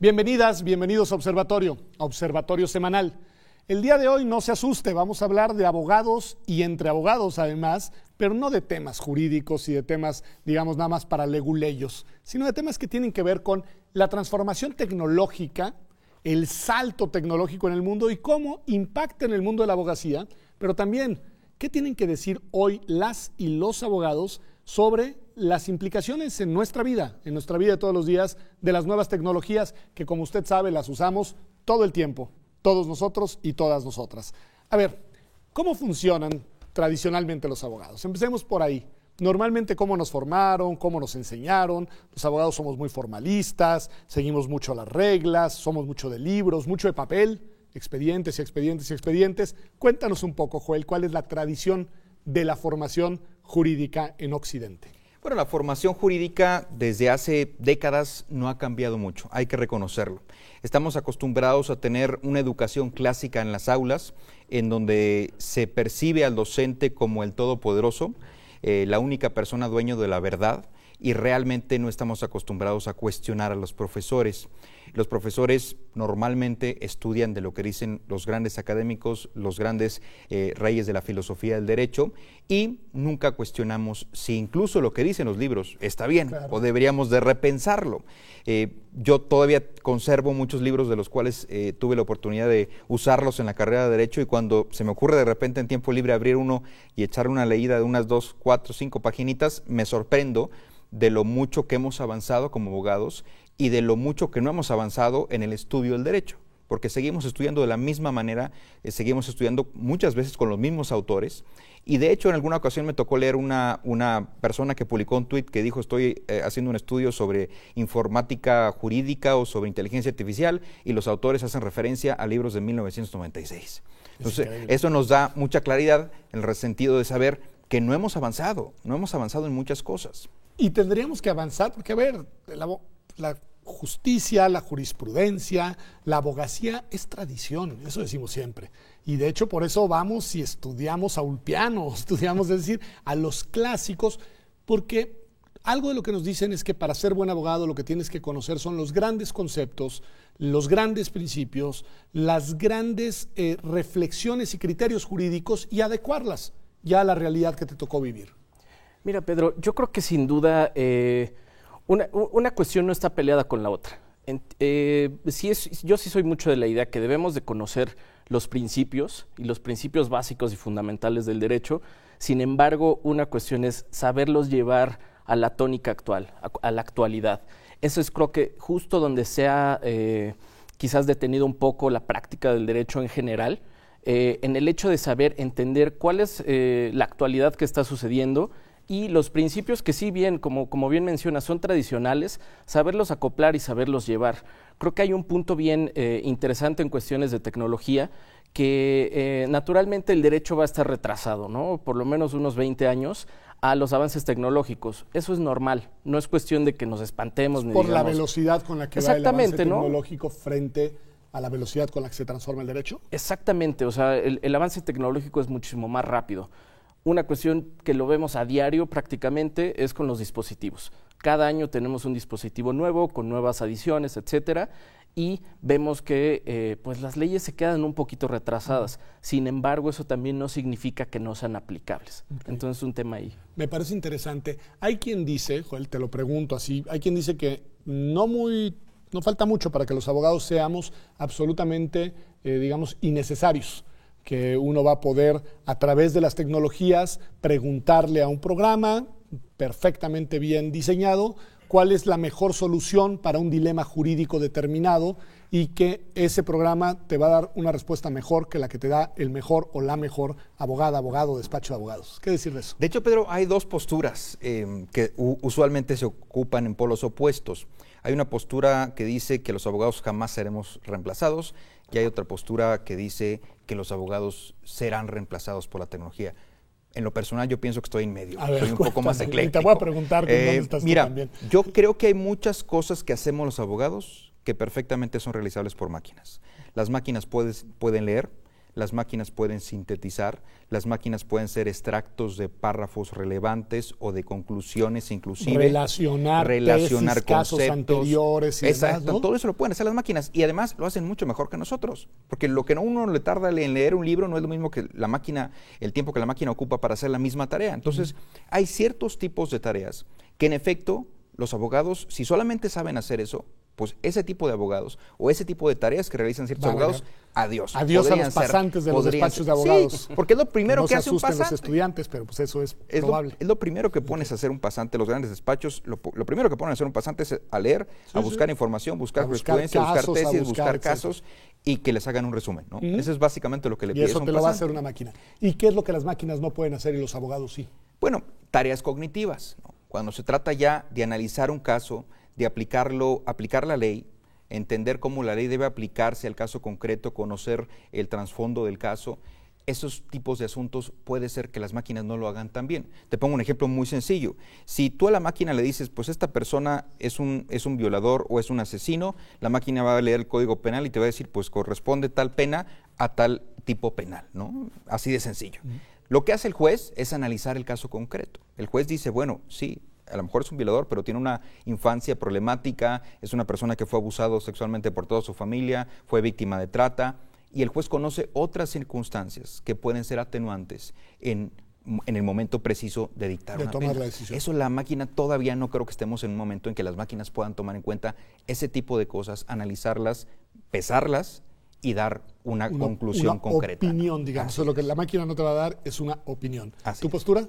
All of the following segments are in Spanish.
Bienvenidas, bienvenidos a Observatorio Semanal. El día de hoy no se asuste, vamos a hablar de abogados y entre abogados además, pero no de temas jurídicos y de temas, digamos, nada más para leguleyos, sino de temas que tienen que ver con la transformación tecnológica, el salto tecnológico en el mundo y cómo impacta en el mundo de la abogacía, pero también qué tienen que decir hoy las y los abogados sobre las implicaciones en nuestra vida de todos los días, de las nuevas tecnologías que, como usted sabe, las usamos todo el tiempo, todos nosotros y todas nosotras. A ver, ¿cómo funcionan tradicionalmente los abogados? Empecemos por ahí. Normalmente, ¿cómo nos formaron? ¿Cómo nos enseñaron? Los abogados somos muy formalistas, seguimos mucho las reglas, somos mucho de libros, mucho de papel, expedientes y expedientes y expedientes. Cuéntanos un poco, Joel, ¿cuál es la tradición de la formación jurídica en Occidente? Bueno, la formación jurídica desde hace décadas no ha cambiado mucho, hay que reconocerlo. Estamos acostumbrados a tener una educación clásica en las aulas, en donde se percibe al docente como el todopoderoso, la única persona dueño de la verdad, y realmente no estamos acostumbrados a cuestionar a los profesores. Los profesores normalmente estudian de lo que dicen los grandes académicos, los grandes reyes de la filosofía del derecho, y nunca cuestionamos si incluso lo que dicen los libros está bien, claro, o deberíamos de repensarlo. Yo todavía conservo muchos libros de los cuales tuve la oportunidad de usarlos en la carrera de Derecho, y cuando se me ocurre de repente en tiempo libre abrir uno y echar una leída de unas 2, 4, 5 paginitas, me sorprendo de lo mucho que hemos avanzado como abogados y de lo mucho que no hemos avanzado en el estudio del derecho, porque seguimos estudiando de la misma manera, seguimos estudiando muchas veces con los mismos autores, y de hecho en alguna ocasión me tocó leer una persona que publicó un tuit que dijo: estoy haciendo un estudio sobre informática jurídica o sobre inteligencia artificial, y los autores hacen referencia a libros de 1996. Entonces, eso nos da mucha claridad en el sentido de saber que no hemos avanzado en muchas cosas. Y tendríamos que avanzar porque, a ver, la justicia, la jurisprudencia, la abogacía es tradición, eso decimos siempre. Y de hecho por eso vamos y estudiamos a Ulpiano, estudiamos, es decir, a los clásicos, porque algo de lo que nos dicen es que para ser buen abogado lo que tienes que conocer son los grandes conceptos, los grandes principios, las grandes reflexiones y criterios jurídicos y adecuarlas ya a la realidad que te tocó vivir. Mira, Pedro, yo creo que sin duda una cuestión no está peleada con la otra. Yo sí soy mucho de la idea que debemos de conocer los principios y los principios básicos y fundamentales del derecho. Sin embargo, una cuestión es saberlos llevar a la tónica actual, a la actualidad. Eso es, creo que justo donde se ha quizás detenido un poco la práctica del derecho en general, en el hecho de saber entender cuál es la actualidad que está sucediendo y los principios que sí bien, como bien menciona, son tradicionales, saberlos acoplar y saberlos llevar. Creo que hay un punto bien interesante en cuestiones de tecnología, que naturalmente el derecho va a estar retrasado, ¿no? Por lo menos unos 20 años a los avances tecnológicos. Eso es normal, no es cuestión de que nos espantemos. Por digamos, la velocidad con la que va el avance tecnológico, ¿no?, frente a la velocidad con la que se transforma el derecho. Exactamente, o sea, el avance tecnológico es muchísimo más rápido. Una cuestión que lo vemos a diario prácticamente es con los dispositivos. Cada año tenemos un dispositivo nuevo, con nuevas adiciones, etcétera, y vemos que pues las leyes se quedan un poquito retrasadas. Sin embargo, eso también no significa que no sean aplicables. Okay. Entonces, un tema ahí. Me parece interesante. Hay quien dice, Joel, te lo pregunto así, hay quien dice que no falta mucho para que los abogados seamos absolutamente, digamos, innecesarios, que uno va a poder, a través de las tecnologías, preguntarle a un programa perfectamente bien diseñado cuál es la mejor solución para un dilema jurídico determinado, y que ese programa te va a dar una respuesta mejor que la que te da el mejor o la mejor abogada, abogado, despacho de abogados. ¿Qué decir de eso? De hecho, Pedro, hay dos posturas que usualmente se ocupan en polos opuestos. Hay una postura que dice que los abogados jamás seremos reemplazados, y hay otra postura que dice que los abogados serán reemplazados por la tecnología. En lo personal, yo pienso que estoy en medio, soy un poco más ecléctico. Te voy a preguntar dónde estás tú también. Yo creo que hay muchas cosas que hacemos los abogados que perfectamente son realizables por máquinas. Las máquinas pueden leer, las máquinas pueden sintetizar, las máquinas pueden ser extractos de párrafos relevantes o de conclusiones inclusive. Relacionar tesis, casos anteriores y exacto, demás, ¿no? Todo eso lo pueden hacer las máquinas y además lo hacen mucho mejor que nosotros, porque lo que a uno le tarda en leer un libro no es lo mismo que la máquina, el tiempo que la máquina ocupa para hacer la misma tarea. Entonces, hay ciertos tipos de tareas que en efecto los abogados, si solamente saben hacer eso, pues ese tipo de abogados o ese tipo de tareas que realizan ciertos abogados, adiós. Adiós a los pasantes de los despachos de abogados. Sí, porque es lo primero que hace un pasante. No se asusten los pasante. estudiantes, pero pues eso es probable. Es lo primero que pones a hacer un pasante, los grandes despachos, lo primero que ponen a hacer un pasante es a leer, a buscar información, buscar jurisprudencia, buscar tesis, buscar casos y que les hagan un resumen, ¿no? Eso es básicamente lo que le pides a un pasante. Y eso te lo va a hacer pasante. una máquina. ¿Y qué es lo que las máquinas no pueden hacer y los abogados sí? Bueno, tareas cognitivas, ¿no? Cuando se trata ya de analizar un caso, de aplicar la ley, entender cómo la ley debe aplicarse al caso concreto, conocer el trasfondo del caso, esos tipos de asuntos puede ser que las máquinas no lo hagan tan bien. Te pongo un ejemplo muy sencillo. Si tú a la máquina le dices, pues esta persona es un violador o es un asesino, la máquina va a leer el Código Penal y te va a decir, pues corresponde tal pena a tal tipo penal, ¿no? Así de sencillo. Lo que hace el juez es analizar el caso concreto. El juez dice, bueno, sí, a lo mejor es un violador, pero tiene una infancia problemática, es una persona que fue abusado sexualmente por toda su familia, fue víctima de trata, y el juez conoce otras circunstancias que pueden ser atenuantes en el momento preciso de dictar una tomar pena. la decisión. Eso la máquina todavía no creo que estemos en un momento en que las máquinas puedan tomar en cuenta ese tipo de cosas, analizarlas, pesarlas y dar una conclusión concreta. Una opinión, digamos. Eso es lo que la máquina no te va a dar, es una opinión. Así ¿Tu es. postura?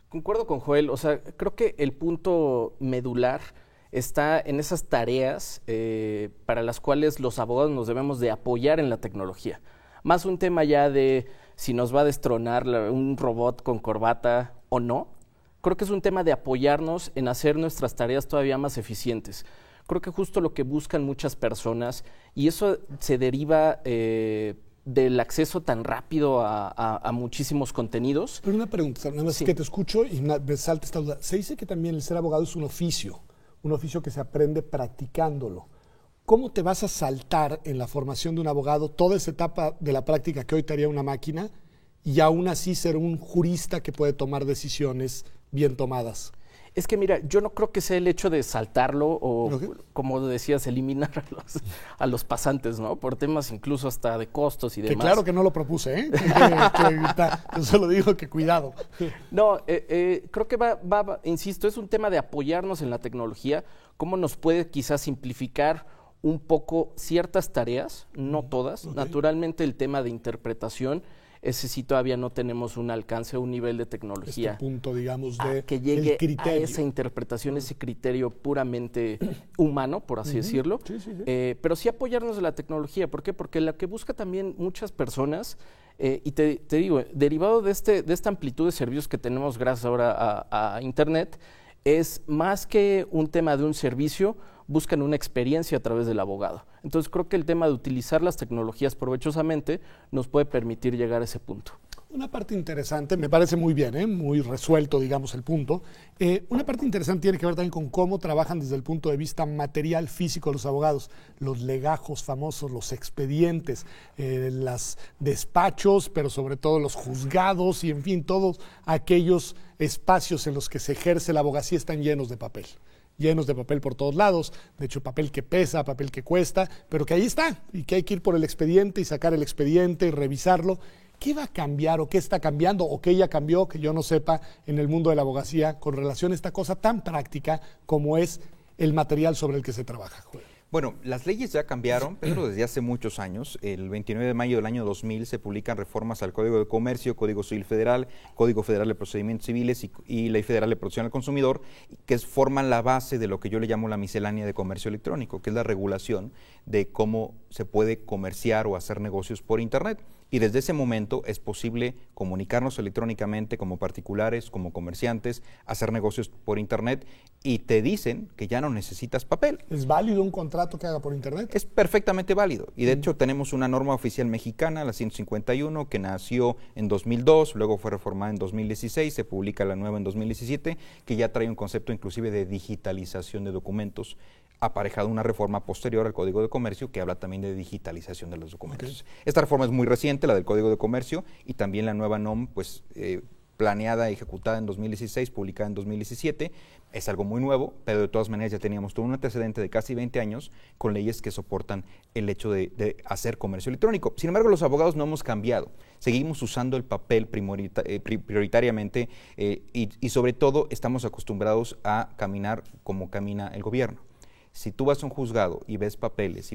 Concuerdo con Joel, o sea, creo que el punto medular está en esas tareas para las cuales los abogados nos debemos de apoyar en la tecnología. Más un tema ya de si nos va a destronar un robot con corbata o no. Creo que es un tema de apoyarnos en hacer nuestras tareas todavía más eficientes. Creo que justo lo que buscan muchas personas, y eso se deriva del acceso tan rápido a muchísimos contenidos. Pero una pregunta, nada más Sí. que te escucho y me salta esta duda. Se dice que también el ser abogado es un oficio que se aprende practicándolo. ¿Cómo te vas a saltar en la formación de un abogado toda esa etapa de la práctica que hoy te haría una máquina y aún así ser un jurista que puede tomar decisiones bien tomadas? Es que mira, yo no creo que sea el hecho de saltarlo o, ¿Lo qué? como decías, eliminar a los pasantes, ¿no? Por temas incluso hasta de costos y Que demás. claro que no lo propuse, ¿eh? Yo solo digo que cuidado. No, creo que insisto, es un tema de apoyarnos en la tecnología, cómo nos puede quizás simplificar un poco ciertas tareas, no todas. Ok. Naturalmente el tema de interpretación, ese sí todavía no tenemos un alcance, un nivel de tecnología. Este punto, digamos, a de que llegue el criterio. a esa interpretación, ese criterio puramente humano, por así decirlo. Sí, sí, sí. Pero sí apoyarnos de la tecnología. ¿Por qué? Porque lo que busca también muchas personas, y te digo, derivado de esta amplitud de servicios que tenemos gracias ahora a Internet, es más que un tema de un servicio, buscan una experiencia a través del abogado. Entonces creo que el tema de utilizar las tecnologías provechosamente nos puede permitir llegar a ese punto. Una parte interesante, me parece muy bien, muy resuelto, digamos, el punto. Una parte interesante tiene que ver también con cómo trabajan desde el punto de vista material físico los abogados, los legajos famosos, los expedientes, los despachos, pero sobre todo los juzgados y, en fin, todos aquellos espacios en los que se ejerce la abogacía están llenos de papel por todos lados, de hecho papel que pesa, papel que cuesta, pero que ahí está y que hay que ir por el expediente y sacar el expediente y revisarlo. ¿Qué va a cambiar o qué está cambiando o qué ya cambió que yo no sepa en el mundo de la abogacía con relación a esta cosa tan práctica como es el material sobre el que se trabaja, Joel? Bueno, las leyes ya cambiaron, pero desde hace muchos años. El 29 de mayo del año 2000 se publican reformas al Código de Comercio, Código Civil Federal, Código Federal de Procedimientos Civiles y Ley Federal de Protección al Consumidor, que forman la base de lo que yo le llamo la miscelánea de comercio electrónico, que es la regulación de cómo se puede comerciar o hacer negocios por Internet. Y desde ese momento es posible comunicarnos electrónicamente como particulares, como comerciantes, hacer negocios por Internet y te dicen que ya no necesitas papel. ¿Es válido un contrato que haga por Internet? Es perfectamente válido y de hecho tenemos una norma oficial mexicana, la 151, que nació en 2002, luego fue reformada en 2016, se publica la nueva en 2017, que ya trae un concepto inclusive de digitalización de documentos aparejado una reforma posterior al Código de Comercio que habla también de digitalización de los documentos. Esta reforma es muy reciente, la del Código de Comercio, y también la nueva NOM, pues planeada y ejecutada en 2016, publicada en 2017, es algo muy nuevo, pero de todas maneras ya teníamos todo un antecedente de casi 20 años con leyes que soportan el hecho de hacer comercio electrónico. Sin embargo, los abogados no hemos cambiado, seguimos usando el papel prioritariamente y sobre todo estamos acostumbrados a caminar como camina el gobierno. Si tú vas a un juzgado y ves papeles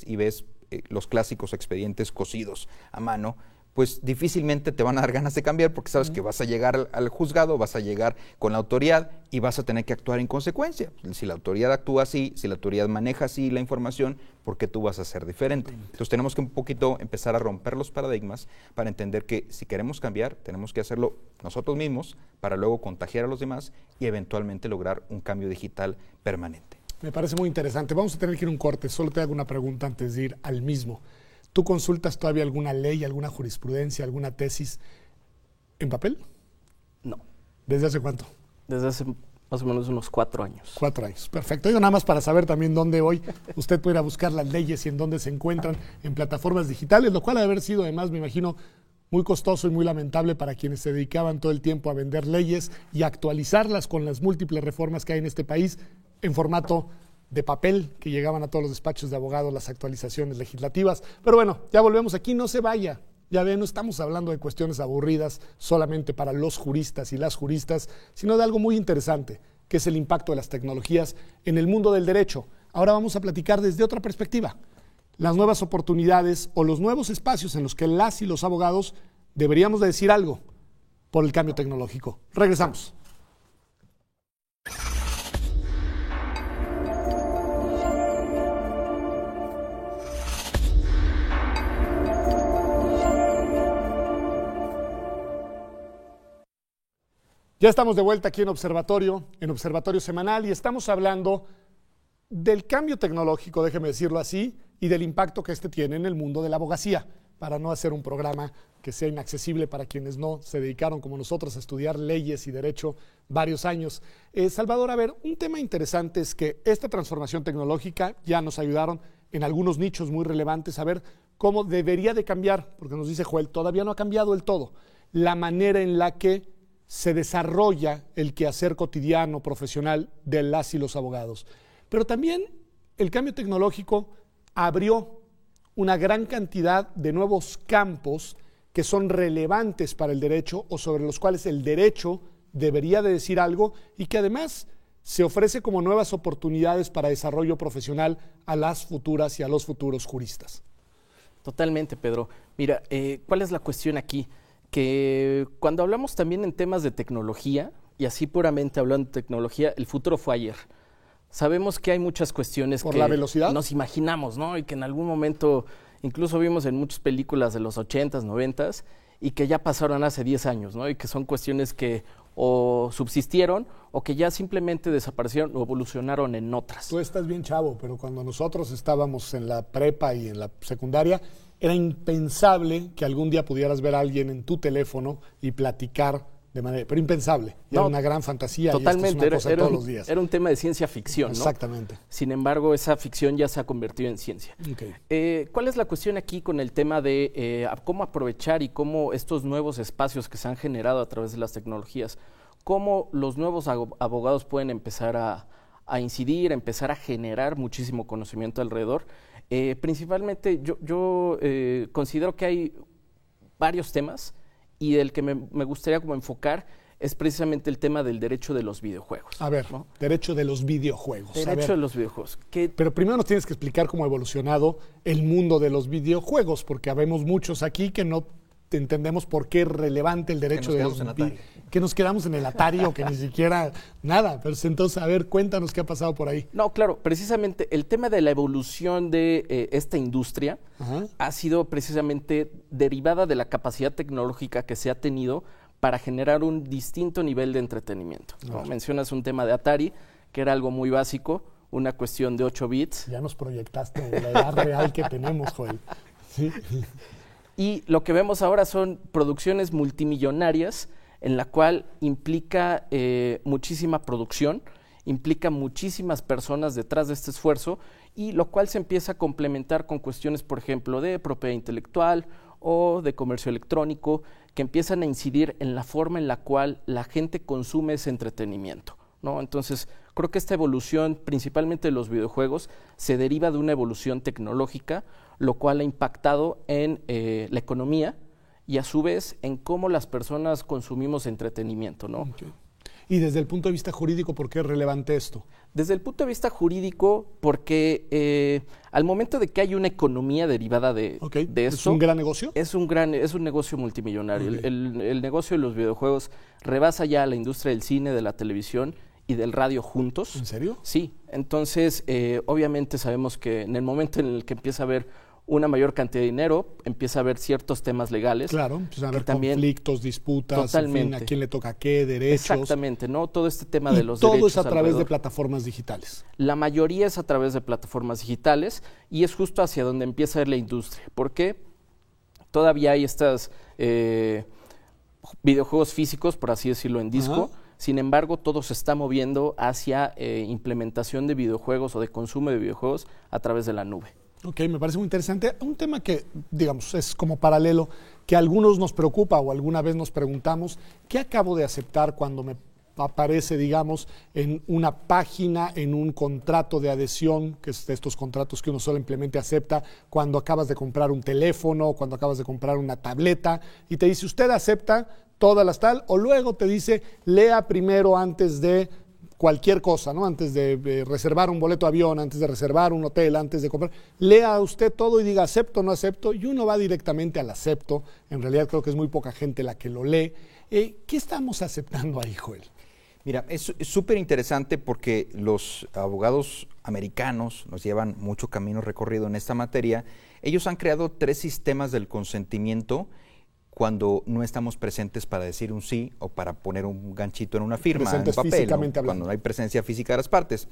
y ves los clásicos expedientes cosidos a mano, pues difícilmente te van a dar ganas de cambiar porque sabes que vas a llegar al juzgado, vas a llegar con la autoridad y vas a tener que actuar en consecuencia. Si la autoridad actúa así, si la autoridad maneja así la información, ¿por qué tú vas a ser diferente? Entonces tenemos que un poquito empezar a romper los paradigmas para entender que si queremos cambiar, tenemos que hacerlo nosotros mismos para luego contagiar a los demás y eventualmente lograr un cambio digital permanente. Me parece muy interesante. Vamos a tener que ir a un corte. Solo te hago una pregunta antes de ir al mismo. ¿Tú consultas todavía alguna ley, alguna jurisprudencia, alguna tesis en papel? No. ¿Desde hace cuánto? Desde hace más o menos unos 4 años. 4 años, perfecto. Digo, nada más para saber también dónde hoy usted puede ir a buscar las leyes y en dónde se encuentran en plataformas digitales, lo cual ha de haber sido además, me imagino, muy costoso y muy lamentable para quienes se dedicaban todo el tiempo a vender leyes y actualizarlas con las múltiples reformas que hay en este país en formato de papel que llegaban a todos los despachos de abogados, las actualizaciones legislativas. Pero bueno, ya volvemos aquí, no se vaya. Ya ve, no estamos hablando de cuestiones aburridas solamente para los juristas y las juristas, sino de algo muy interesante, que es el impacto de las tecnologías en el mundo del derecho. Ahora vamos a platicar desde otra perspectiva, las nuevas oportunidades o los nuevos espacios en los que las y los abogados deberíamos de decir algo por el cambio tecnológico. Regresamos. Ya estamos de vuelta aquí en Observatorio Semanal, y estamos hablando del cambio tecnológico, déjeme decirlo así, y del impacto que este tiene en el mundo de la abogacía, para no hacer un programa que sea inaccesible para quienes no se dedicaron como nosotros a estudiar leyes y derecho varios años. Salvador, a ver, un tema interesante es que esta transformación tecnológica ya nos ayudaron en algunos nichos muy relevantes a ver cómo debería de cambiar, porque nos dice Joel, todavía no ha cambiado del todo, la manera en la que se desarrolla el quehacer cotidiano, profesional de las y los abogados. Pero también el cambio tecnológico abrió una gran cantidad de nuevos campos que son relevantes para el derecho o sobre los cuales el derecho debería de decir algo y que además se ofrece como nuevas oportunidades para desarrollo profesional a las futuras y a los futuros juristas. Totalmente, Pedro. Mira, ¿cuál es la cuestión aquí? Que cuando hablamos también en temas de tecnología, y así puramente hablando de tecnología, el futuro fue ayer. Sabemos que hay muchas cuestiones ¿Por que la velocidad? Nos imaginamos, ¿no? Y que en algún momento, incluso vimos en muchas películas de los 80s, 90s, y que ya pasaron hace 10 años, ¿no? Y que son cuestiones que o subsistieron o que ya simplemente desaparecieron o evolucionaron en otras. Tú estás bien chavo, pero cuando nosotros estábamos en la prepa y en la secundaria, era impensable que algún día pudieras ver a alguien en tu teléfono y platicar de manera, pero impensable. Era una gran fantasía. Totalmente, y esto es una cosa de todos los días. Era un tema de ciencia ficción, ¿no? Exactamente. Sin embargo, esa ficción ya se ha convertido en ciencia. Okay. ¿Cuál es la cuestión aquí con el tema de cómo aprovechar y cómo estos nuevos espacios que se han generado a través de las tecnologías, cómo los nuevos abogados pueden empezar a incidir, a empezar a generar muchísimo conocimiento alrededor? Principalmente yo considero que hay varios temas y el que me gustaría como enfocar es precisamente el tema del derecho de los videojuegos. A ver, ¿no? Derecho de los videojuegos. Derecho de los videojuegos. Pero primero nos tienes que explicar cómo ha evolucionado el mundo de los videojuegos, porque habemos muchos aquí que no entendemos por qué es relevante el derecho de los videojuegos. Que nos quedamos en el Atari o que ni siquiera nada. Pero entonces, a ver, cuéntanos qué ha pasado por ahí. No, claro, precisamente el tema de la evolución de esta industria ha sido precisamente derivada de la capacidad tecnológica que se ha tenido para generar un distinto nivel de entretenimiento, ¿no? Mencionas un tema de Atari, que era algo muy básico, una cuestión de 8 bits. Ya nos proyectaste en la edad real que tenemos, Joel. Sí. Y lo que vemos ahora son producciones multimillonarias en la cual implica muchísima producción implica muchísimas personas detrás de este esfuerzo, y lo cual se empieza a complementar con cuestiones, por ejemplo, de propiedad intelectual o de comercio electrónico, que empiezan a incidir en la forma en la cual la gente consume ese entretenimiento, ¿no? Entonces, creo que esta evolución, principalmente de los videojuegos, se deriva de una evolución tecnológica, lo cual ha impactado en la economía y a su vez en cómo las personas consumimos entretenimiento, ¿no? Okay. Y desde el punto de vista jurídico, ¿por qué es relevante esto? Desde el punto de vista jurídico, porque al momento de que hay una economía derivada de esto... ¿Es un gran negocio? Es un negocio multimillonario. Okay. El negocio de los videojuegos rebasa ya la industria del cine, de la televisión y del radio juntos. ¿En serio? Sí. Entonces, obviamente sabemos que en el momento en el que empieza a haber una mayor cantidad de dinero, empieza a haber ciertos temas legales. Claro, empiezan a haber también, conflictos, disputas, en fin, a quién le toca qué, derechos. Exactamente, ¿no? Todo este tema de los derechos. Y todo es a través de plataformas digitales. La mayoría es a través de plataformas digitales y es justo hacia donde empieza a ir la industria. ¿Por qué? Todavía hay estos videojuegos físicos, por así decirlo, en disco. Ajá. Sin embargo, todo se está moviendo hacia implementación de videojuegos o de consumo de videojuegos a través de la nube. Ok, me parece muy interesante. Un tema que, digamos, es como paralelo, que a algunos nos preocupa o alguna vez nos preguntamos, ¿qué acabo de aceptar cuando me aparece, digamos, en una página, en un contrato de adhesión, que es de estos contratos que uno simplemente acepta cuando acabas de comprar un teléfono, cuando acabas de comprar una tableta, y te dice, usted acepta todas las tal, o luego te dice, lea primero antes de cualquier cosa, ¿no? Antes de reservar un boleto de avión, antes de reservar un hotel, antes de comprar, lea usted todo y diga acepto o no acepto, y uno va directamente al acepto. En realidad creo que es muy poca gente la que lo lee. ¿Qué estamos aceptando ahí, Joel? Mira, es súper interesante porque los abogados americanos nos llevan mucho camino recorrido en esta materia. Ellos han creado 3 sistemas del consentimiento cuando no estamos presentes para decir un sí o para poner un ganchito en una firma, en un papel, ¿no? Cuando no hay presencia física de las partes.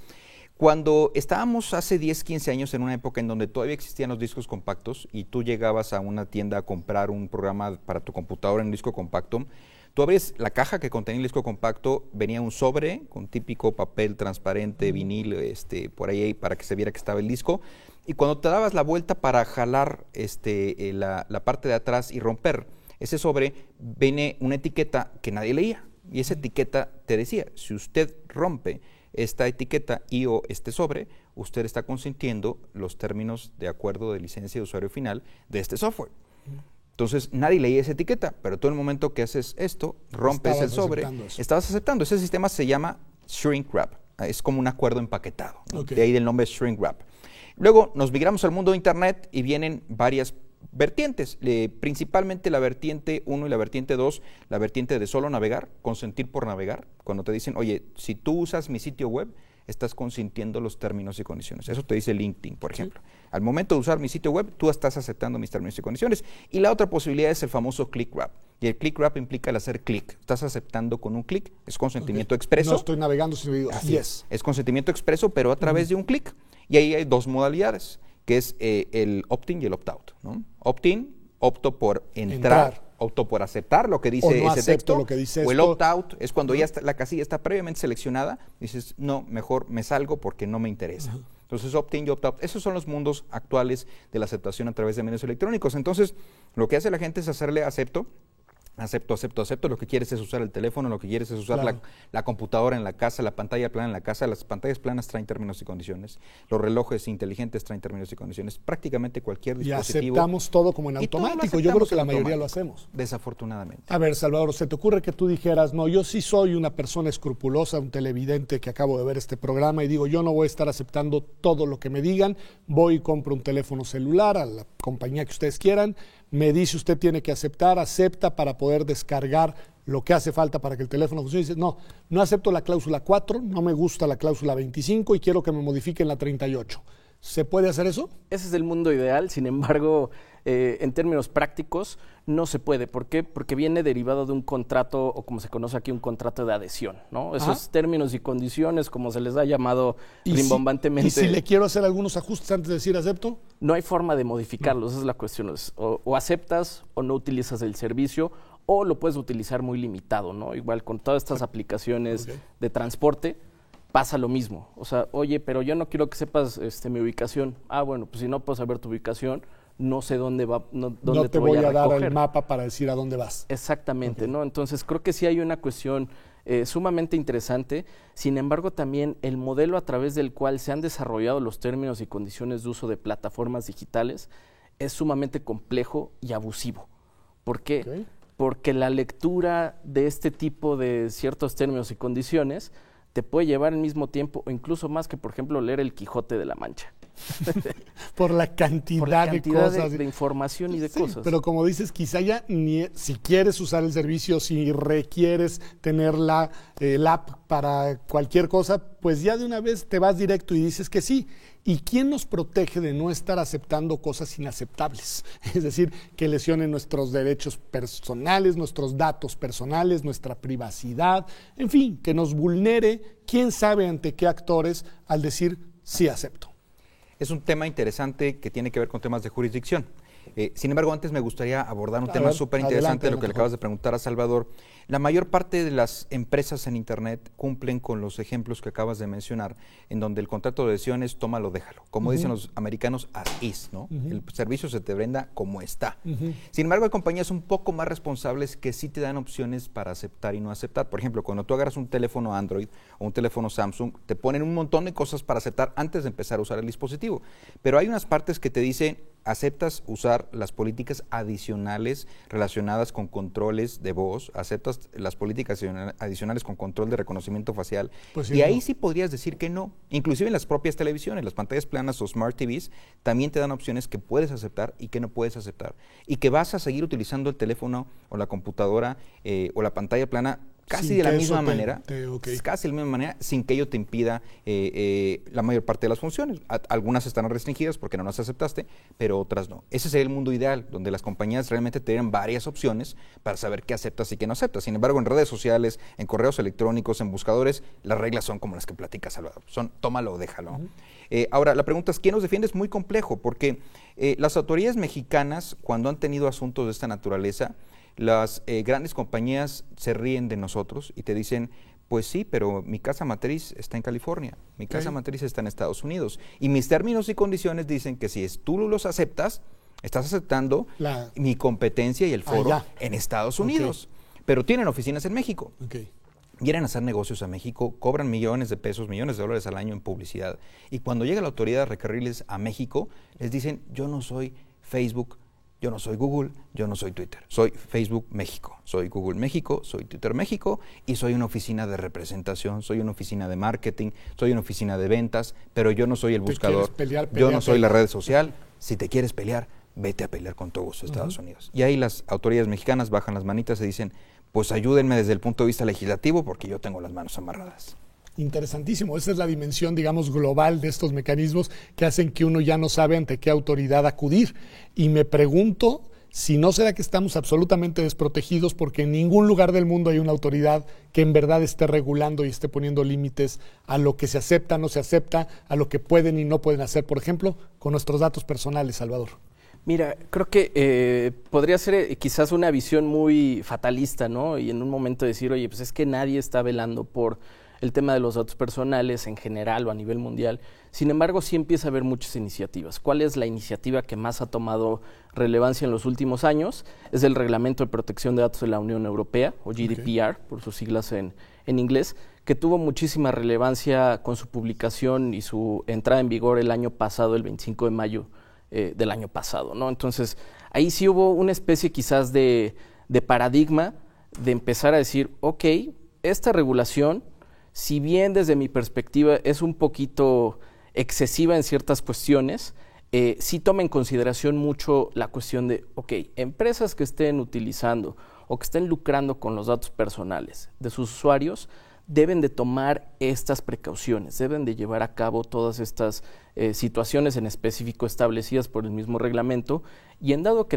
Cuando estábamos hace 10, 15 años en una época en donde todavía existían los discos compactos y tú llegabas a una tienda a comprar un programa para tu computadora en un disco compacto, tú abres la caja que contenía el disco compacto, venía un sobre con típico papel transparente, vinil, por ahí para que se viera que estaba el disco, y cuando te dabas la vuelta para jalar la parte de atrás y romper ese sobre, viene una etiqueta que nadie leía, y esa etiqueta te decía, si usted rompe esta etiqueta y o este sobre, usted está consintiendo los términos de acuerdo de licencia de usuario final de este software. Entonces, nadie leía esa etiqueta, pero todo el momento que haces esto, rompes el sobre, estabas aceptando. Ese sistema se llama shrink wrap, es como un acuerdo empaquetado, ¿no? Okay. De ahí del nombre shrink wrap. Luego nos migramos al mundo de Internet y vienen varias vertientes, principalmente la vertiente 1 y la vertiente 2, la vertiente de solo navegar, consentir por navegar, cuando te dicen, oye, si tú usas mi sitio web, estás consintiendo los términos y condiciones. Eso te dice LinkedIn, por ejemplo. Sí. Al momento de usar mi sitio web, tú estás aceptando mis términos y condiciones. Y la otra posibilidad es el famoso click wrap. Y el click wrap implica el hacer clic. Estás aceptando con un clic, es consentimiento expreso. No estoy navegando, sino digo, yes. Es consentimiento expreso, pero a través de un clic. Y ahí hay 2 modalidades, que es el opt-in y el opt-out, ¿no? Opt-in, opto por entrar, opto por aceptar lo que dice no ese texto, lo que dice o el opt-out es cuando ya está, la casilla está previamente seleccionada, dices, no, mejor me salgo porque no me interesa. Entonces, opt-in y opt-out, esos son los mundos actuales de la aceptación a través de medios electrónicos. Entonces, lo que hace la gente es hacerle acepto, lo que quieres es usar el teléfono, lo que quieres es usar la computadora en la casa, la pantalla plana en la casa. Las pantallas planas traen términos y condiciones, los relojes inteligentes traen términos y condiciones, prácticamente cualquier dispositivo. Y aceptamos todo como en automático, yo creo que la mayoría lo hacemos. Desafortunadamente. A ver, Salvador, ¿se te ocurre que tú dijeras, no, yo sí soy una persona escrupulosa, un televidente que acabo de ver este programa y digo, yo no voy a estar aceptando todo lo que me digan, voy y compro un teléfono celular a la compañía que ustedes quieran, me dice usted tiene que aceptar, acepta para poder descargar lo que hace falta para que el teléfono funcione. Dice, no acepto la cláusula 4, no me gusta la cláusula 25 y quiero que me modifiquen la 38. ¿Se puede hacer eso? Ese es el mundo ideal, sin embargo, en términos prácticos, no se puede. ¿Por qué? Porque viene derivado de un contrato, o como se conoce aquí, un contrato de adhesión, ¿no? Esos términos y condiciones, como se les ha llamado rimbombantemente. ¿Y si le quiero hacer algunos ajustes antes de decir acepto? No hay forma de modificarlos, esa es la cuestión. O aceptas o no utilizas el servicio, o lo puedes utilizar muy limitado, ¿no? Igual con todas estas aplicaciones de transporte, pasa lo mismo. O sea, oye, pero yo no quiero que sepas mi ubicación. Ah, bueno, pues si no puedo saber tu ubicación, no sé dónde no te voy a dar el mapa para decir a dónde vas. Exactamente, ¿no? Entonces creo que sí hay una cuestión sumamente interesante. Sin embargo, también el modelo a través del cual se han desarrollado los términos y condiciones de uso de plataformas digitales es sumamente complejo y abusivo. ¿Por qué? Okay. Porque la lectura de este tipo de ciertos términos y condiciones te puede llevar al mismo tiempo o incluso más que, por ejemplo, leer el Quijote de la Mancha. Por la cantidad de cosas. De información y de cosas. Pero como dices, quizá ya si quieres usar el servicio, si requieres tener el app para cualquier cosa, pues ya de una vez te vas directo y dices que sí. ¿Y quién nos protege de no estar aceptando cosas inaceptables? Es decir, que lesionen nuestros derechos personales, nuestros datos personales, nuestra privacidad, en fin, que nos vulnere, quién sabe ante qué actores al decir sí acepto. Es un tema interesante que tiene que ver con temas de jurisdicción. Sin embargo, antes me gustaría abordar un tema súper interesante de lo que le acabas de preguntar a Salvador. La mayor parte de las empresas en Internet cumplen con los ejemplos que acabas de mencionar, en donde el contrato de adhesión es tómalo, déjalo. Como dicen los americanos, as is, ¿no? El servicio se te brinda como está. Sin embargo, hay compañías un poco más responsables que sí te dan opciones para aceptar y no aceptar. Por ejemplo, cuando tú agarras un teléfono Android o un teléfono Samsung, te ponen un montón de cosas para aceptar antes de empezar a usar el dispositivo. Pero hay unas partes que te dicen, aceptas usar las políticas adicionales relacionadas con controles de voz, aceptas las políticas adicionales con control de reconocimiento facial, pues sí, y ahí sí podrías decir que no. Inclusive en las propias televisiones, las pantallas planas o Smart TVs, también te dan opciones que puedes aceptar y que no puedes aceptar, y que vas a seguir utilizando el teléfono o la computadora o la pantalla plana casi de la misma manera, casi de la misma manera, sin que ello te impida la mayor parte de las funciones. Algunas estarán restringidas porque no las aceptaste, pero otras no. Ese sería el mundo ideal, donde las compañías realmente te dieran varias opciones para saber qué aceptas y qué no aceptas. Sin embargo, en redes sociales, en correos electrónicos, en buscadores, las reglas son como las que platica Salvador. Son tómalo o déjalo. Ahora, la pregunta es, ¿quién nos defiende? Es muy complejo, porque las autoridades mexicanas, cuando han tenido asuntos de esta naturaleza, las grandes compañías se ríen de nosotros y te dicen, pues sí, pero mi casa matriz está en California, mi casa matriz está en Estados Unidos, y mis términos y condiciones dicen que si tú los aceptas, estás aceptando mi competencia y el foro en Estados Unidos, pero tienen oficinas en México. Vienen a hacer negocios a México, cobran millones de pesos, millones de dólares al año en publicidad, y cuando llega la autoridad a requerirles a México, les dicen, yo no soy Facebook, yo no soy Google, yo no soy Twitter, soy Facebook México, soy Google México, soy Twitter México y soy una oficina de representación, soy una oficina de marketing, soy una oficina de ventas, pero yo no soy el buscador, yo no soy la red social. Si te quieres pelear, vete a pelear con todos los Estados Unidos. Y ahí las autoridades mexicanas bajan las manitas y dicen, pues ayúdenme desde el punto de vista legislativo porque yo tengo las manos amarradas. Interesantísimo. Esa es la dimensión, digamos, global de estos mecanismos que hacen que uno ya no sabe ante qué autoridad acudir. Y me pregunto si no será que estamos absolutamente desprotegidos porque en ningún lugar del mundo hay una autoridad que en verdad esté regulando y esté poniendo límites a lo que se acepta, no se acepta, a lo que pueden y no pueden hacer, por ejemplo, con nuestros datos personales, Salvador. Mira, creo que podría ser quizás una visión muy fatalista, ¿no? Y en un momento decir, oye, pues es que nadie está velando por el tema de los datos personales en general o a nivel mundial. Sin embargo, sí empieza a haber muchas iniciativas. ¿Cuál es la iniciativa que más ha tomado relevancia en los últimos años? Es el Reglamento de Protección de Datos de la Unión Europea, o GDPR, por sus siglas en inglés, que tuvo muchísima relevancia con su publicación y su entrada en vigor el año pasado, el 25 de mayo del año pasado, ¿no? Entonces, ahí sí hubo una especie quizás de paradigma de empezar a decir, ok, esta regulación, si bien desde mi perspectiva es un poquito excesiva en ciertas cuestiones, sí toma en consideración mucho la cuestión de, ok, empresas que estén utilizando o que estén lucrando con los datos personales de sus usuarios deben de tomar estas precauciones, deben de llevar a cabo todas estas situaciones en específico establecidas por el mismo reglamento y en dado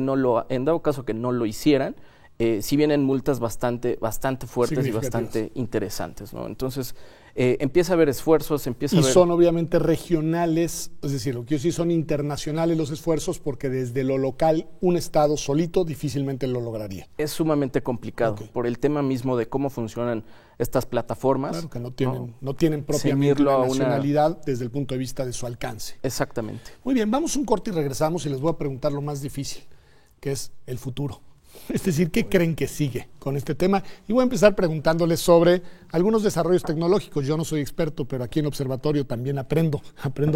caso que no lo hicieran, sí vienen multas bastante fuertes y Significativas. bastante interesantes, ¿no? Entonces, empieza a haber esfuerzos, Y son obviamente regionales, es decir, lo que yo sí son internacionales los esfuerzos, porque desde lo local un estado solito difícilmente lo lograría. Es sumamente complicado por el tema mismo de cómo funcionan estas plataformas. Claro que no tienen propiamente Ceñirlo una a una- nacionalidad desde el punto de vista de su alcance. Exactamente. Muy bien, vamos a un corte y regresamos y les voy a preguntar lo más difícil, que es el futuro. Es decir, ¿qué creen que sigue con este tema? Y voy a empezar preguntándoles sobre algunos desarrollos tecnológicos. Yo no soy experto, pero aquí en Observatorio también aprendo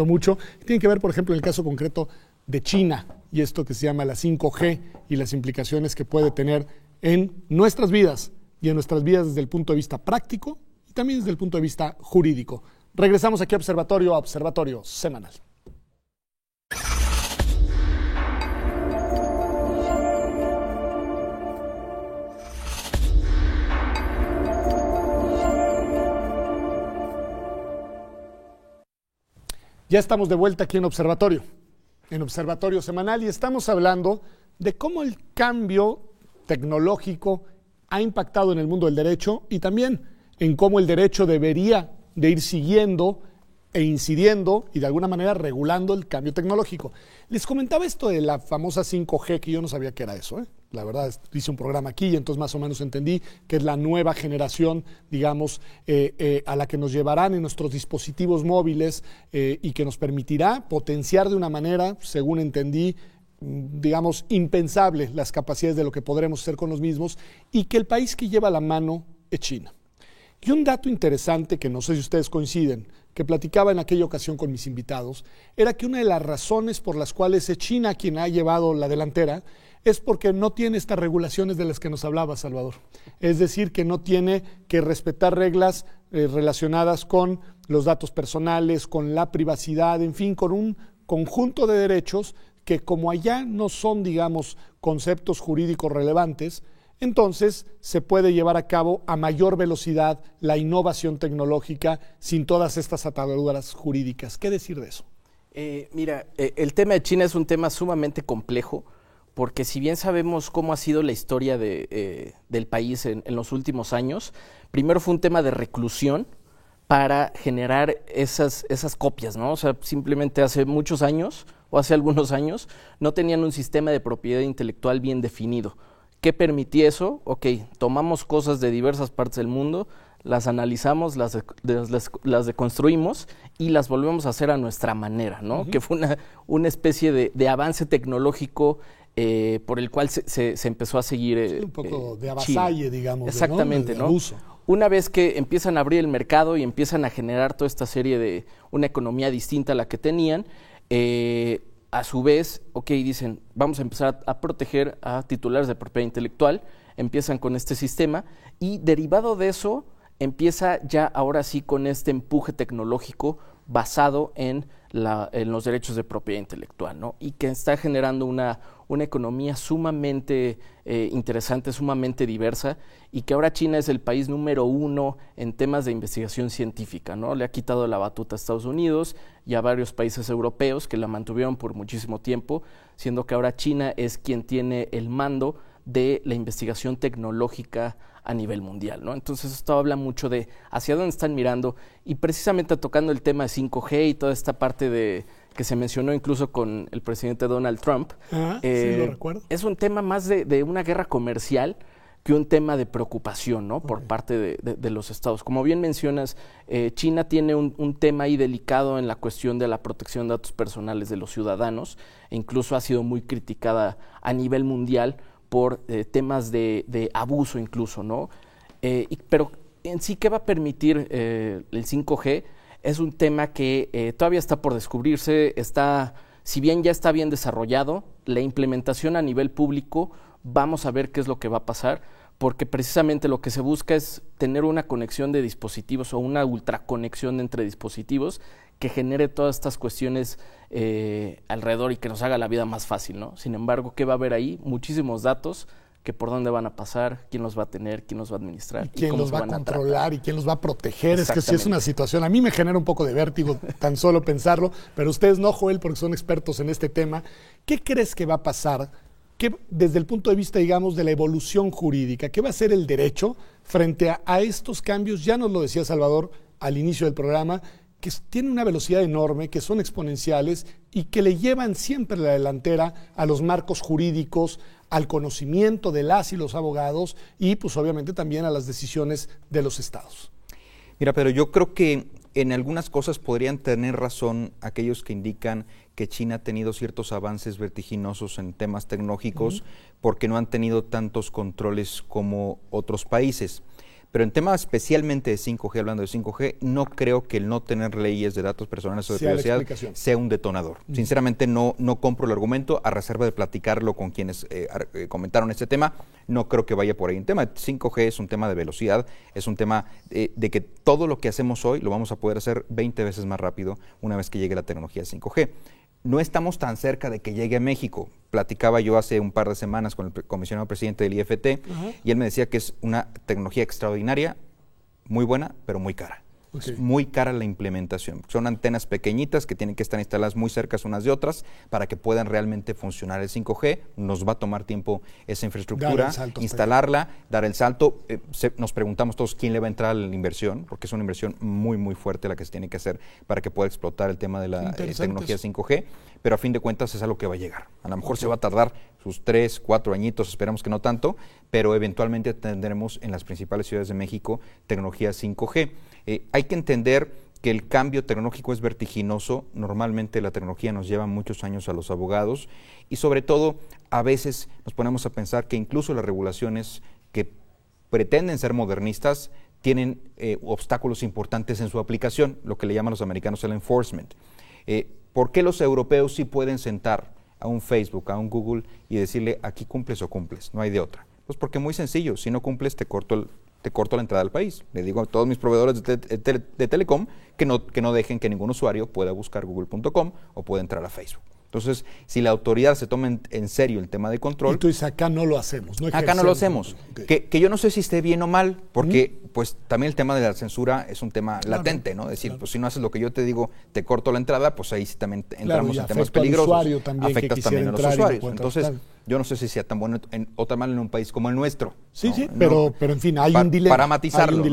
mucho. Tiene que ver, por ejemplo, en el caso concreto de China y esto que se llama la 5G y las implicaciones que puede tener en nuestras vidas y en nuestras vidas desde el punto de vista práctico y también desde el punto de vista jurídico. Regresamos aquí a Observatorio Semanal. Ya estamos de vuelta aquí en Observatorio Semanal, y estamos hablando de cómo el cambio tecnológico ha impactado en el mundo del derecho y también en cómo el derecho debería de ir siguiendo e incidiendo y de alguna manera regulando el cambio tecnológico. Les comentaba esto de la famosa 5G, que yo no sabía que era eso, ¿eh? La verdad, hice un programa aquí y entonces más o menos entendí que es la nueva generación, digamos, a la que nos llevarán en nuestros dispositivos móviles y que nos permitirá potenciar de una manera, según entendí, digamos, impensable las capacidades de lo que podremos hacer con los mismos, y que el país que lleva la mano es China. Y un dato interesante, que no sé si ustedes coinciden, que platicaba en aquella ocasión con mis invitados, era que una de las razones por las cuales es China quien ha llevado la delantera es porque no tiene estas regulaciones de las que nos hablaba Salvador. Es decir, que no tiene que respetar reglas relacionadas con los datos personales, con la privacidad, en fin, con un conjunto de derechos que, como allá no son, digamos, conceptos jurídicos relevantes, entonces se puede llevar a cabo a mayor velocidad la innovación tecnológica sin todas estas ataduras jurídicas. ¿Qué decir de eso? Mira, el tema de China es un tema sumamente complejo, porque si bien sabemos cómo ha sido la historia del país en los últimos años, primero fue un tema de reclusión para generar esas copias, ¿no? O sea, simplemente hace muchos años, o hace algunos años, no tenían un sistema de propiedad intelectual bien definido. ¿Qué permitía eso? Ok, tomamos cosas de diversas partes del mundo, las analizamos, las deconstruimos y las volvemos a hacer a nuestra manera, ¿no? Que fue una especie de avance tecnológico por el cual se empezó a seguir un poco de avasalle, China. digamos. Exactamente, de ¿no? abuso. Una vez que empiezan a abrir el mercado y empiezan a generar toda esta serie de una economía distinta a la que tenían, a su vez, dicen, vamos a empezar a proteger a titulares de propiedad intelectual, empiezan con este sistema y derivado de eso empieza ya ahora sí con este empuje tecnológico basado en los derechos de propiedad intelectual, ¿no? Y que está generando una economía sumamente interesante, sumamente diversa, y que ahora China es el país número 1 en temas de investigación científica, ¿no? Le ha quitado la batuta a Estados Unidos y a varios países europeos que la mantuvieron por muchísimo tiempo, siendo que ahora China es quien tiene el mando de la investigación tecnológica a nivel mundial, ¿no? Entonces esto habla mucho de hacia dónde están mirando, y precisamente tocando el tema de 5G y toda esta parte de que se mencionó incluso con el presidente Donald Trump. Sí, lo recuerdo. Es un tema más de una guerra comercial que un tema de preocupación, ¿no? Por parte de los estados. Como bien mencionas, China tiene un tema ahí delicado en la cuestión de la protección de datos personales de los ciudadanos, e incluso ha sido muy criticada a nivel mundial por temas de abuso incluso, ¿no? Pero en sí, ¿qué va a permitir el 5G? Es un tema que todavía está por descubrirse, si bien ya está bien desarrollado, la implementación a nivel público, vamos a ver qué es lo que va a pasar, porque precisamente lo que se busca es tener una conexión de dispositivos o una ultraconexión entre dispositivos que genere todas estas cuestiones alrededor y que nos haga la vida más fácil, ¿no? Sin embargo, ¿qué va a haber ahí? Muchísimos datos, que por dónde van a pasar, quién los va a tener, quién los va a administrar. ¿Y quién cómo los se va a van controlar y quién los va a proteger? Es que sí es una Exactamente. situación, a mí me genera un poco de vértigo tan solo pensarlo, pero ustedes no, Joel, porque son expertos en este tema. ¿Qué crees que va a pasar desde el punto de vista, digamos, de la evolución jurídica, ¿qué va a hacer el derecho frente a estos cambios? Ya nos lo decía Salvador al inicio del programa, que tienen una velocidad enorme, que son exponenciales y que le llevan siempre la delantera a los marcos jurídicos, al conocimiento de las y los abogados y pues obviamente también a las decisiones de los estados. Mira, pero yo creo que en algunas cosas podrían tener razón aquellos que indican que China ha tenido ciertos avances vertiginosos en temas tecnológicos porque no han tenido tantos controles como otros países. Pero en temas especialmente de 5G, hablando de 5G, no creo que el no tener leyes de datos personales o de privacidad sea un detonador. Sinceramente no compro el argumento, a reserva de platicarlo con quienes comentaron este tema. No creo que vaya por ahí. El tema de 5G es un tema de velocidad, es un tema de que todo lo que hacemos hoy lo vamos a poder hacer 20 veces más rápido una vez que llegue la tecnología 5G. No estamos tan cerca de que llegue a México. Platicaba yo hace un par de semanas con el comisionado presidente del IFT y él me decía que es una tecnología extraordinaria, muy buena, pero muy cara. Es muy cara la implementación. Son antenas pequeñitas que tienen que estar instaladas muy cerca unas de otras para que puedan realmente funcionar el 5G. Nos va a tomar tiempo esa infraestructura, instalarla, dar el salto. Nos preguntamos todos quién le va a entrar a la inversión, porque es una inversión muy, muy fuerte la que se tiene que hacer para que pueda explotar el tema de la tecnología 5G, pero a fin de cuentas es algo que va a llegar. A lo mejor se va a tardar sus 3, 4 añitos, esperamos que no tanto, pero eventualmente tendremos en las principales ciudades de México tecnología 5G. Hay que entender que el cambio tecnológico es vertiginoso. Normalmente la tecnología nos lleva muchos años a los abogados y sobre todo a veces nos ponemos a pensar que incluso las regulaciones que pretenden ser modernistas tienen obstáculos importantes en su aplicación, lo que le llaman los americanos el enforcement. ¿Por qué los europeos sí pueden sentar a un Facebook, a un Google y decirle aquí cumples o cumples? No hay de otra. Pues porque muy sencillo, si no cumples te corto la entrada al país. Le digo a todos mis proveedores de telecom que no dejen que ningún usuario pueda buscar google.com o pueda entrar a Facebook. Entonces, si la autoridad se toma en serio el tema de control... Y tú dices, acá no lo hacemos. Acá no lo hacemos. Okay. Que yo no sé si esté bien o mal, porque pues también el tema de la censura es un tema latente, ¿no? Es decir, pues si no haces lo que yo te digo, te corto la entrada, pues ahí sí también entramos en temas peligrosos. Afectas también a los usuarios. Entonces, yo no sé si sea tan bueno o tan mal en un país como el nuestro. Sí, ¿no? Sí, pero en fin, hay un dilema. Para matizarlo,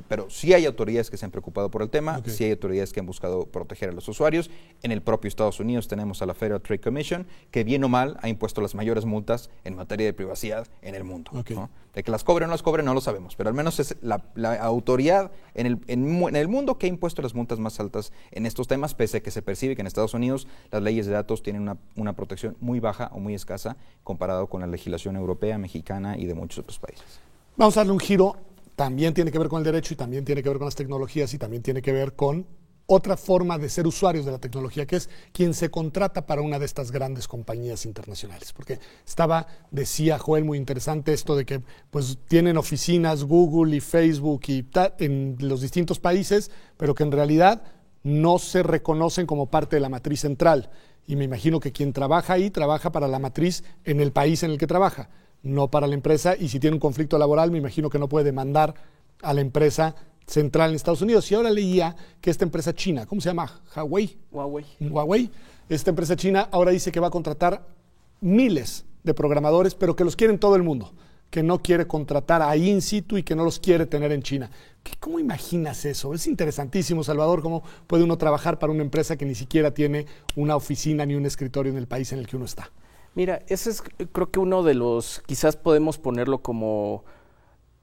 pero sí hay autoridades que se han preocupado por el tema, sí hay autoridades que han buscado proteger a los usuarios. En el propio Estados Unidos tenemos a la Federal Trade Commission, que bien o mal ha impuesto las mayores multas en materia de privacidad en el mundo. ¿No? De que las cobre o no las cobre no lo sabemos, pero al menos es la autoridad en el mundo que ha impuesto las multas más altas en estos temas, pese a que se percibe que en Estados Unidos las leyes de datos tienen una protección muy baja o muy escasa comparado con la legislación europea, mexicana y de muchos otros países. Vamos a darle un giro, también tiene que ver con el derecho y también tiene que ver con las tecnologías y también tiene que ver con otra forma de ser usuarios de la tecnología, que es quien se contrata para una de estas grandes compañías internacionales. Porque decía Joel, muy interesante esto de que pues tienen oficinas Google y Facebook y en los distintos países, pero que en realidad no se reconocen como parte de la matriz central. Y me imagino que quien trabaja ahí trabaja para la matriz en el país en el que trabaja, no para la empresa, y si tiene un conflicto laboral me imagino que no puede demandar a la empresa central en Estados Unidos. Y ahora leía que esta empresa china, ¿cómo se llama? Huawei. Esta empresa china ahora dice que va a contratar miles de programadores, pero que los quiere en todo el mundo, que no quiere contratar ahí in situ y que no los quiere tener en China. ¿Cómo imaginas eso? Es interesantísimo, Salvador, cómo puede uno trabajar para una empresa que ni siquiera tiene una oficina ni un escritorio en el país en el que uno está. Mira, ese es creo que uno de los, quizás podemos ponerlo como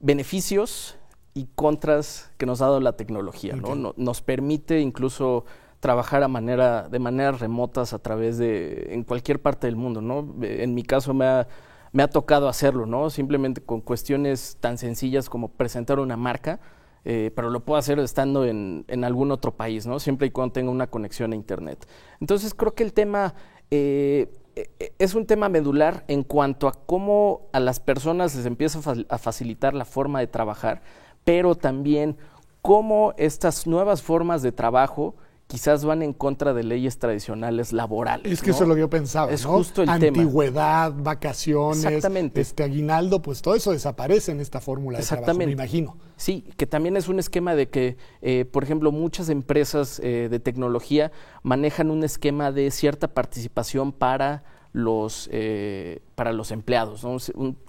beneficios y contras que nos ha dado la tecnología, ¿no? Nos permite incluso trabajar de maneras remotas a través en cualquier parte del mundo, ¿no? En mi caso me ha tocado hacerlo, ¿no? Simplemente con cuestiones tan sencillas como presentar una marca, pero lo puedo hacer estando en algún otro país, ¿no? Siempre y cuando tenga una conexión a internet. Entonces creo que el tema es un tema medular en cuanto a cómo a las personas les empieza a facilitar la forma de trabajar, pero también cómo estas nuevas formas de trabajo quizás van en contra de leyes tradicionales laborales. Es que eso es lo que yo pensaba, es ¿no? Justo el Antigüedad, vacaciones, exactamente. Aguinaldo, pues todo eso desaparece en esta fórmula de trabajo, me imagino. Sí, que también es un esquema de que, por ejemplo, muchas empresas de tecnología manejan un esquema de cierta participación para para los empleados, ¿no?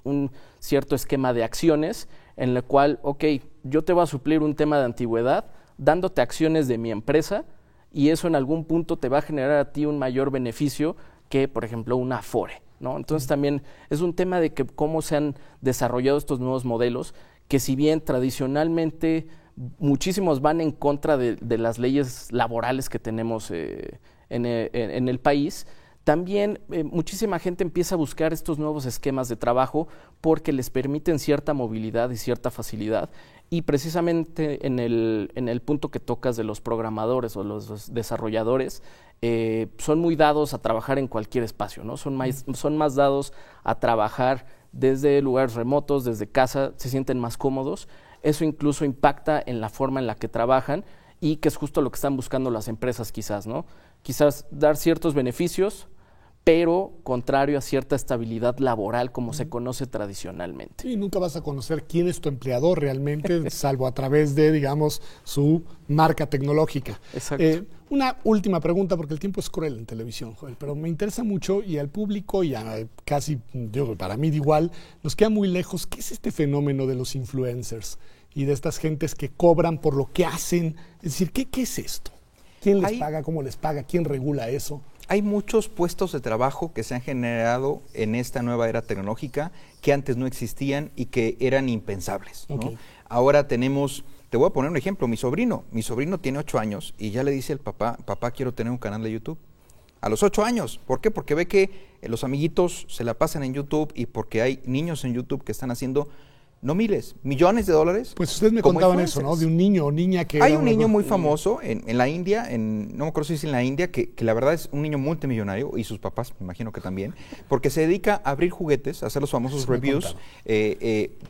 Un cierto esquema de acciones en el cual, ok, yo te voy a suplir un tema de antigüedad dándote acciones de mi empresa y eso en algún punto te va a generar a ti un mayor beneficio que, por ejemplo, una Afore, ¿no? Entonces también es un tema de que cómo se han desarrollado estos nuevos modelos que si bien tradicionalmente muchísimos van en contra de las leyes laborales que tenemos en el país, también muchísima gente empieza a buscar estos nuevos esquemas de trabajo porque les permiten cierta movilidad y cierta facilidad. Y precisamente en el punto que tocas de los programadores o los desarrolladores, son muy dados a trabajar en cualquier espacio, ¿no? Son más dados a trabajar desde lugares remotos, desde casa, se sienten más cómodos. Eso incluso impacta en la forma en la que trabajan y que es justo lo que están buscando las empresas quizás, ¿no? Quizás dar ciertos beneficios, pero contrario a cierta estabilidad laboral como se conoce tradicionalmente. Y nunca vas a conocer quién es tu empleador realmente, salvo a través de, digamos, su marca tecnológica. Exacto. Una última pregunta, porque el tiempo es cruel en televisión, Joel, pero me interesa mucho y al público y casi, yo, para mí igual, nos queda muy lejos. ¿Qué es este fenómeno de los influencers y de estas gentes que cobran por lo que hacen? Es decir, ¿qué es esto? ¿Quién les paga? ¿Cómo les paga? ¿Quién regula eso? Hay muchos puestos de trabajo que se han generado en esta nueva era tecnológica que antes no existían y que eran impensables, ¿no? Okay. Ahora tenemos, te voy a poner un ejemplo, mi sobrino tiene 8 años y ya le dice al papá, quiero tener un canal de YouTube. A los 8 años, ¿por qué? Porque ve que los amiguitos se la pasan en YouTube y porque hay niños en YouTube que están haciendo no miles, millones de dólares. Pues ustedes me contaban eso, ¿no? De un niño o niña que... Hay un niño muy famoso en la India, no me acuerdo si es en la India, que la verdad es un niño multimillonario, y sus papás, me imagino que también, porque se dedica a abrir juguetes, a hacer los famosos reviews,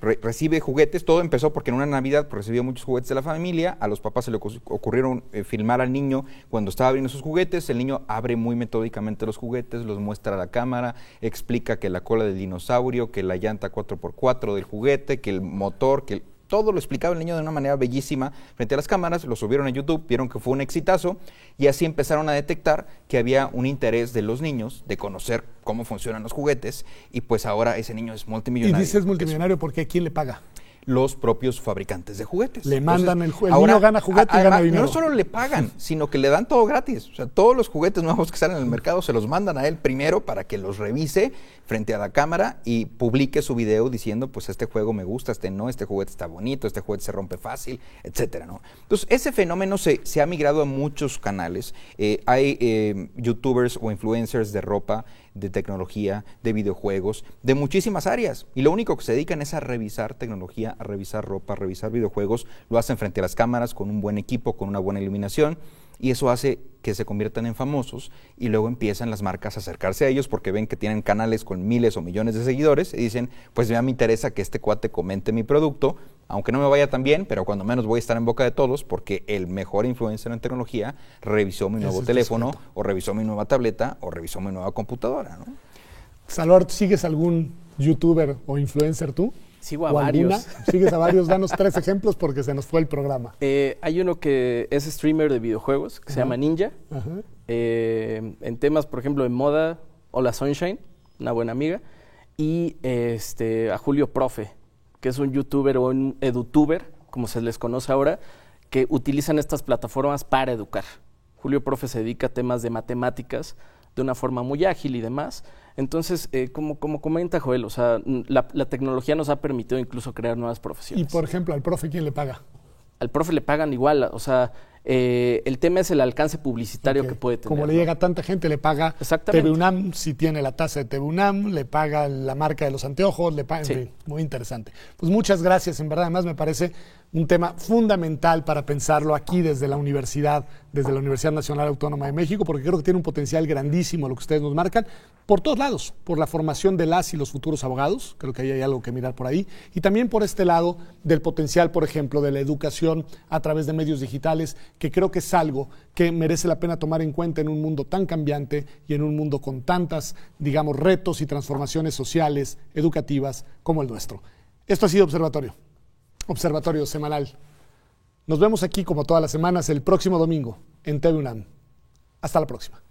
recibe juguetes. Todo empezó porque en una Navidad recibió muchos juguetes de la familia, a los papás se le ocurrieron filmar al niño cuando estaba abriendo sus juguetes. El niño abre muy metódicamente los juguetes, los muestra a la cámara, explica que la cola del dinosaurio, que la llanta 4x4 del juguete, que el motor, todo lo explicaba el niño de una manera bellísima frente a las cámaras. Lo subieron a YouTube, vieron que fue un exitazo y así empezaron a detectar que había un interés de los niños de conocer cómo funcionan los juguetes y pues ahora ese niño es multimillonario. Y dices multimillonario porque ¿quién le paga? Los propios fabricantes de juguetes. Le mandan el niño gana juguete y gana dinero. No solo le pagan, sino que le dan todo gratis. O sea, todos los juguetes nuevos que salen en el mercado se los mandan a él primero para que los revise frente a la cámara y publique su video diciendo, pues este juego me gusta, este no, este juguete está bonito, este juguete se rompe fácil, etcétera, ¿no? Entonces, ese fenómeno se ha migrado a muchos canales. Hay youtubers o influencers de ropa, de tecnología, de videojuegos, de muchísimas áreas. Y lo único que se dedican es a revisar tecnología, a revisar ropa, a revisar videojuegos. Lo hacen frente a las cámaras con un buen equipo, con una buena iluminación. Y eso hace que se conviertan en famosos y luego empiezan las marcas a acercarse a ellos porque ven que tienen canales con miles o millones de seguidores y dicen, pues ya me interesa que este cuate comente mi producto, aunque no me vaya tan bien, pero cuando menos voy a estar en boca de todos porque el mejor influencer en tecnología revisó mi nuevo teléfono o revisó mi nueva tableta o revisó mi nueva computadora, ¿no? Salvador, ¿sigues algún youtuber o influencer tú? Sigo a varios. ¿Sigues a varios? Danos 3 ejemplos porque se nos fue el programa. Hay uno que es streamer de videojuegos, que se llama Ninja. En temas, por ejemplo, de moda, Hola Sunshine, una buena amiga. Y a Julio Profe, que es un youtuber o un edutuber, como se les conoce ahora, que utilizan estas plataformas para educar. Julio Profe se dedica a temas de matemáticas de una forma muy ágil y demás. Entonces, como comenta Joel, o sea, la tecnología nos ha permitido incluso crear nuevas profesiones. Y, por ejemplo, ¿al profe quién le paga? Al profe le pagan igual, o sea, el tema es el alcance publicitario que puede tener. Como le llega a tanta gente, le paga TV UNAM, si tiene la tasa de TV UNAM, le paga la marca de los anteojos, le paga, en fin, muy interesante. Pues muchas gracias, en verdad, además me parece un tema fundamental para pensarlo aquí desde la Universidad Nacional Autónoma de México, porque creo que tiene un potencial grandísimo lo que ustedes nos marcan, por todos lados, por la formación de las y los futuros abogados, creo que ahí hay algo que mirar por ahí, y también por este lado del potencial, por ejemplo, de la educación a través de medios digitales, que creo que es algo que merece la pena tomar en cuenta en un mundo tan cambiante y en un mundo con tantas, digamos, retos y transformaciones sociales, educativas como el nuestro. Esto ha sido Observatorio Semanal. Nos vemos aquí como todas las semanas el próximo domingo en TV UNAM. Hasta la próxima.